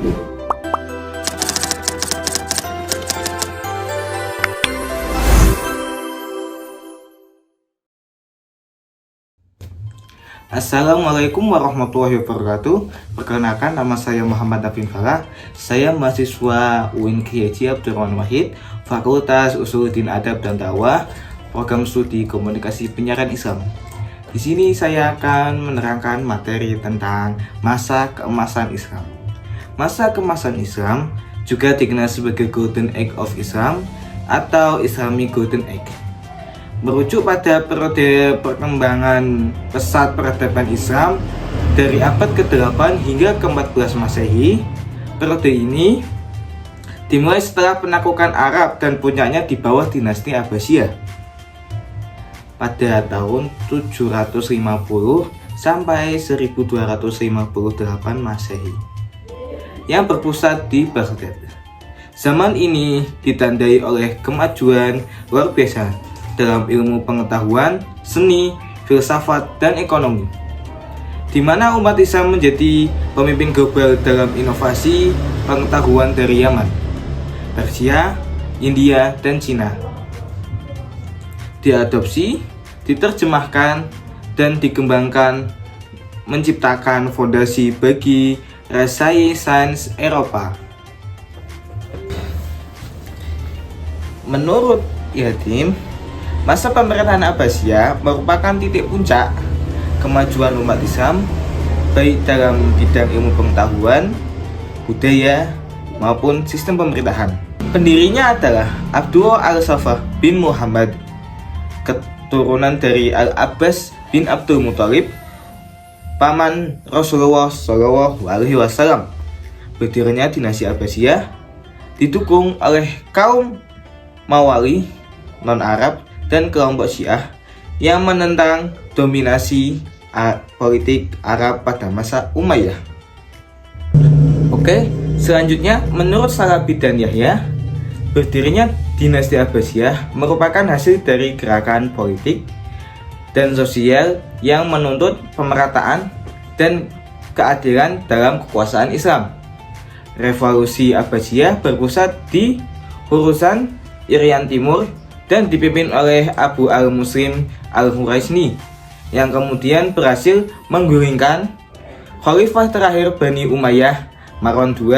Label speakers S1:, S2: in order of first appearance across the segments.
S1: Assalamualaikum warahmatullahi wabarakatuh. Perkenalkan, nama saya Muhammad Nafin Farah. Saya mahasiswa UIN Kiai Haji Abdurrahman Wahid, Fakultas Usuluddin Adab dan Dakwah, Program Studi Komunikasi Penyiaran Islam. Di sini saya akan menerangkan materi tentang masa keemasan Islam. Masa keemasan Islam juga dikenal sebagai Golden Age of Islam atau Islamic Golden Age, merujuk pada periode perkembangan pesat peradaban Islam dari abad ke-8 hingga ke-14 Masehi. Periode ini dimulai setelah penaklukan Arab dan puncaknya di bawah dinasti Abbasiyah pada tahun 750 sampai 1258 Masehi yang berpusat di Baghdad. Zaman ini ditandai oleh kemajuan luar biasa dalam ilmu pengetahuan, seni, filsafat, dan ekonomi, di mana umat Islam menjadi pemimpin global dalam inovasi pengetahuan dari Yaman, Persia, India, dan Cina. Diadopsi, diterjemahkan, dan dikembangkan, menciptakan fondasi bagi Renaissance Eropa. Menurut Yatim, masa pemerintahan Abbasiyah merupakan titik puncak kemajuan umat Islam baik dalam bidang ilmu pengetahuan, budaya, maupun sistem pemerintahan. Pendirinya adalah Abdullah al-Saffah bin Muhammad, keturunan dari Al-Abbas bin Abdul Muthalib, paman Rasulullah SAW. Berdirinya dinasti Abbasiyah didukung oleh kaum Mawali non-Arab dan kelompok Syiah yang menentang dominasi politik Arab pada masa Umayyah. Oke, selanjutnya menurut Salabi dan Yahya, berdirinya dinasti Abbasiyah merupakan hasil dari gerakan politik dan sosial yang menuntut pemerataan dan keadilan dalam kekuasaan Islam. Revolusi Abbasiyah berpusat di Khorasan, Irian Timur, dan dipimpin oleh Abu al-Muslim al-Khuraisni yang kemudian berhasil menggulingkan Khalifah terakhir Bani Umayyah, Marwan II,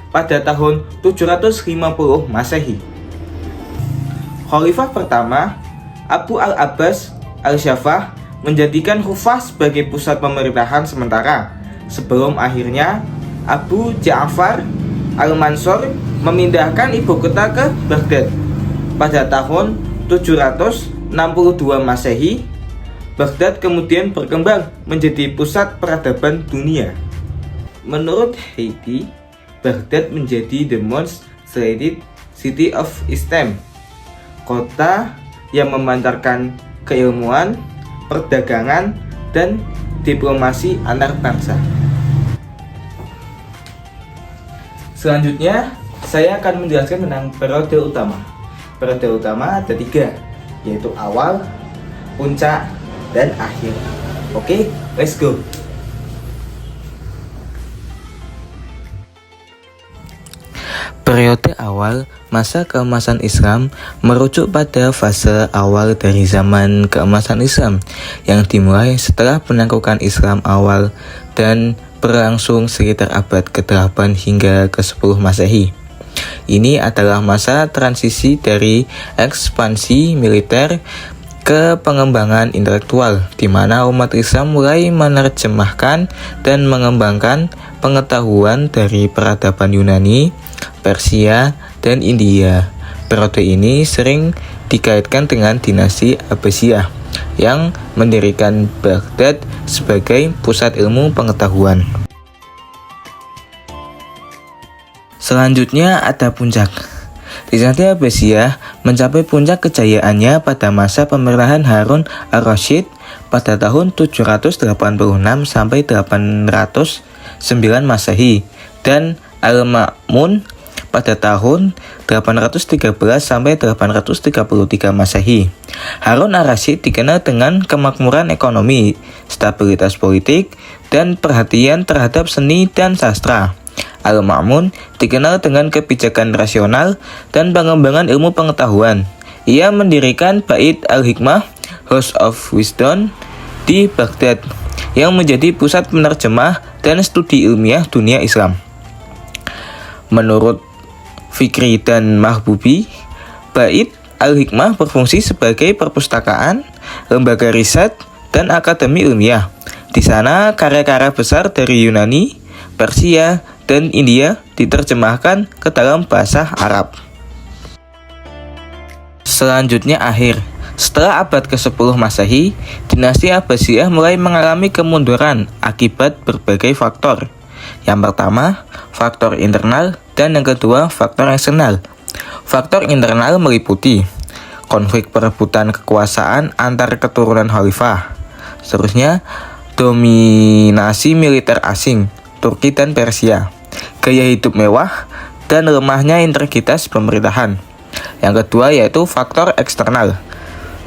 S1: pada tahun 750 Masehi. Khalifah pertama, Abu al-Abbas al-Shafah, menjadikan Kufah sebagai pusat pemerintahan sementara sebelum akhirnya Abu Ja'far al-Mansur memindahkan ibu kota ke Baghdad. Pada tahun 762 Masehi, Baghdad kemudian berkembang menjadi pusat peradaban dunia. Menurut Haiti, Baghdad menjadi the most studied city of Islam, kota yang memancarkan keilmuan, perdagangan, dan diplomasi antar bangsa. Selanjutnya, saya akan menjelaskan tentang periode utama. Periode utama ada 3, yaitu awal, puncak, dan akhir. Oke, let's go.
S2: Periode awal masa keemasan Islam merujuk pada fase awal dari zaman keemasan Islam yang dimulai setelah penaklukan Islam awal dan berlangsung sekitar abad ke-8 hingga ke-10 Masehi. Ini adalah masa transisi dari ekspansi militer ke pengembangan intelektual, di mana umat Islam mulai menerjemahkan dan mengembangkan pengetahuan dari peradaban Yunani, Persia, dan India. Periode ini sering dikaitkan dengan dinasti Abbasiyah yang mendirikan Baghdad sebagai pusat ilmu pengetahuan. Selanjutnya ada puncak. Dinasti Abbasiyah mencapai puncak kejayaannya pada masa pemerintahan Harun al-Rasyid pada tahun 786 sampai 809 Masehi dan Al-Ma'mun pada tahun 813 sampai 833 Masehi. Harun al-Rasyid dikenal dengan kemakmuran ekonomi, stabilitas politik, dan perhatian terhadap seni dan sastra. Al-Ma'mun dikenal dengan kebijakan rasional dan pengembangan ilmu pengetahuan. Ia mendirikan Bait Al-Hikmah, House of Wisdom di Baghdad, yang menjadi pusat penerjemah dan studi ilmiah dunia Islam. Menurut Fikri dan Mahbubi, Bait Al-Hikmah berfungsi sebagai perpustakaan, lembaga riset, dan akademi ilmiah. Di sana, karya-karya besar dari Yunani, Persia, dan India diterjemahkan ke dalam bahasa Arab. Selanjutnya akhir. Setelah abad ke-10 Masehi, dinasti Abbasiyah mulai mengalami kemunduran akibat berbagai faktor. Yang pertama, faktor internal, dan yang kedua, faktor eksternal. Faktor internal meliputi konflik perebutan kekuasaan antar keturunan khalifah. Seterusnya, dominasi militer asing, Turki dan Persia. Gaya hidup mewah dan lemahnya integritas pemerintahan. Yang kedua yaitu faktor eksternal,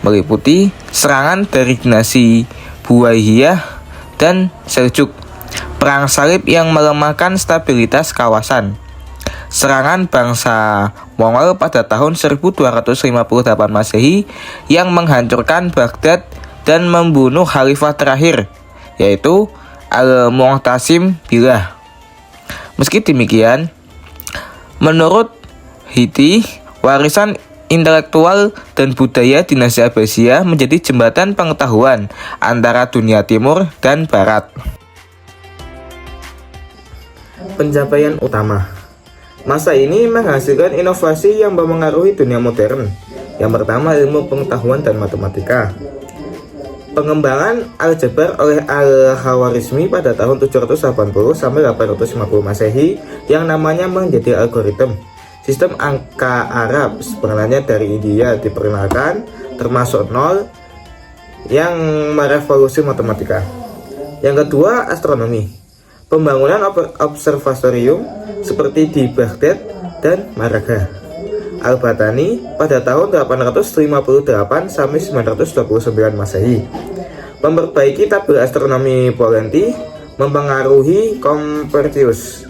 S2: meliputi serangan dari dinasti Buwaihiyah dan Seljuk, perang salib yang melemahkan stabilitas kawasan, serangan bangsa Mongol pada tahun 1258 Masehi yang menghancurkan Baghdad dan membunuh khalifah terakhir, yaitu Al-Mu'tasim Billah. Meski demikian, menurut Hiti, warisan intelektual dan budaya dinasti Abbasiyah menjadi jembatan pengetahuan antara dunia timur dan barat.
S1: Pencapaian utama masa ini menghasilkan inovasi yang memengaruhi dunia modern. Yang pertama, ilmu pengetahuan dan matematika. Pengembangan aljabar oleh Al-Khawarizmi pada tahun 780 sampai 850 Masehi yang namanya menjadi algoritma. Sistem angka Arab sebenarnya dari India diperkenalkan, termasuk nol yang merevolusi matematika. Yang kedua, astronomi. Pembangunan observatorium seperti di Baghdad dan Maraga. Al-Batani pada tahun 858 sampai 929 Masehi. Memperbaiki tabel astronomi Polenti mempengaruhi Copernicus.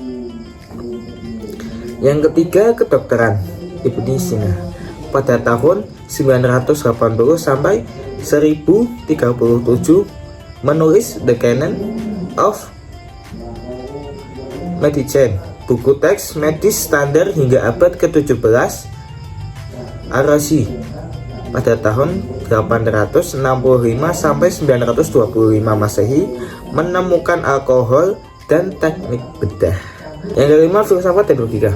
S1: Yang ketiga, kedokteran. Ibnu Sina pada tahun 980 sampai 1037 menulis The Canon of Medicine, buku teks medis standar hingga abad ke-17. Ar-Razi pada tahun 865 sampai 925 Masehi menemukan alkohol dan teknik bedah. Yang kelima, filsafat dan logika.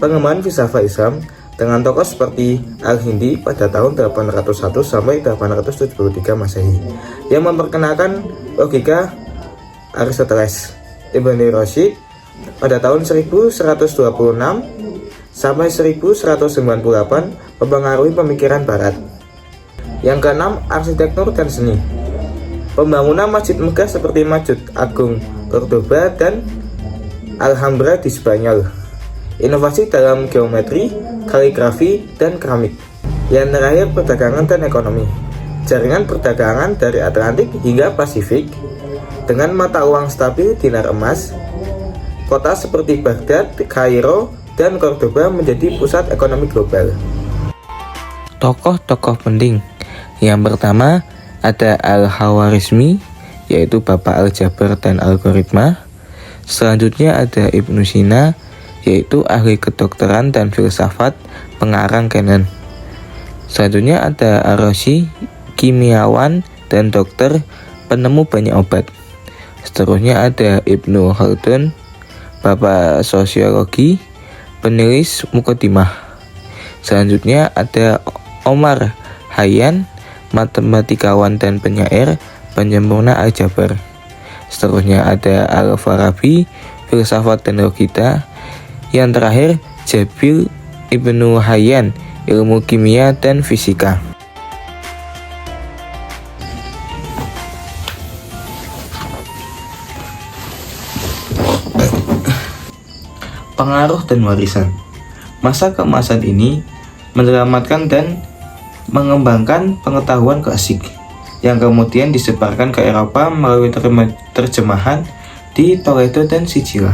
S1: Pengembangan filsafat Islam dengan tokoh seperti Al-Hindi pada tahun 801 sampai 873 Masehi yang memperkenalkan logika Aristoteles. Ibnu Rushd pada tahun 1126 sampai 1198 mempengaruhi pemikiran barat. Yang keenam, arsitektur dan seni. Pembangunan masjid megah seperti Masjid Agung Cordoba dan Alhambra di Spanyol. Inovasi dalam geometri, kaligrafi, dan keramik. Yang terakhir, perdagangan dan ekonomi. Jaringan perdagangan dari Atlantik hingga Pasifik dengan mata uang stabil dinar emas. Kota seperti Baghdad, Kairo, dan Cordoba menjadi pusat ekonomi global.
S2: Tokoh-tokoh penting. Yang pertama ada Al-Khawarizmi, yaitu bapak aljabar dan algoritma. Selanjutnya ada Ibnu Sina, yaitu ahli kedokteran dan filsafat, pengarang Canon. Selanjutnya ada Ar-Razi, kimiawan dan dokter, penemu banyak obat. Seterusnya ada Ibnu Khaldun, bapak sosiologi, penulis Muqaddimah. Selanjutnya ada Omar Khayyam, matematikawan dan penyair, penyempurna aljabar. Seterusnya ada Al-Farabi, filsafat dan logika. Yang terakhir Jabir Ibnu Hayyan, ilmu kimia dan fisika.
S1: Pengaruh dan warisan. Masa keemasan ini menyelamatkan dan mengembangkan pengetahuan klasik yang kemudian disebarkan ke Eropa melalui terjemahan di Toledo dan Sicilia.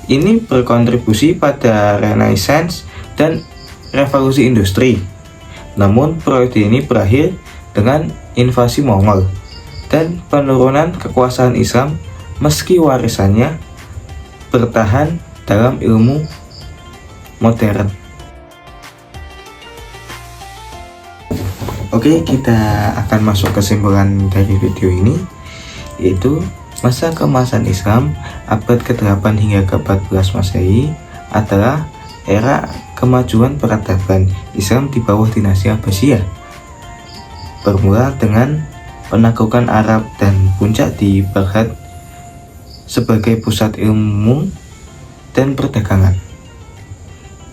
S1: ini berkontribusi pada Renaissance dan revolusi industri. Namun periode ini berakhir dengan invasi Mongol dan penurunan kekuasaan Islam, meski warisannya bertahan dalam ilmu modern. Oke, kita akan masuk kesimpulan dari video ini, yaitu masa keemasan Islam abad ke-8 hingga ke-14 Masehi adalah era kemajuan peradaban Islam di bawah dinasti Abbasiyah, bermula dengan penaklukan Arab dan puncak di Baghdad sebagai pusat ilmu dan perdagangan.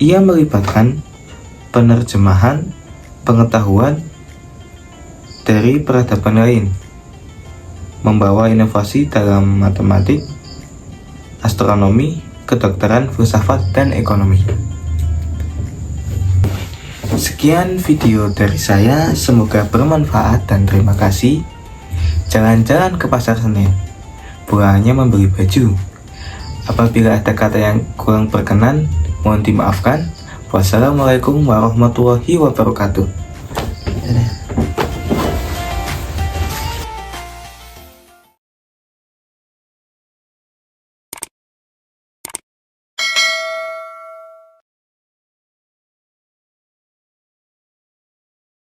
S1: Ia melibatkan penerjemahan pengetahuan dari peradaban lain, membawa inovasi dalam matematik, astronomi, kedokteran, filsafat, dan ekonomi. Sekian video dari saya, semoga bermanfaat dan terima kasih. Jalan-jalan ke pasar Senen, bukan hanya membeli baju. Apabila ada kata yang kurang berkenan, mohon dimaafkan. Wassalamualaikum warahmatullahi wabarakatuh.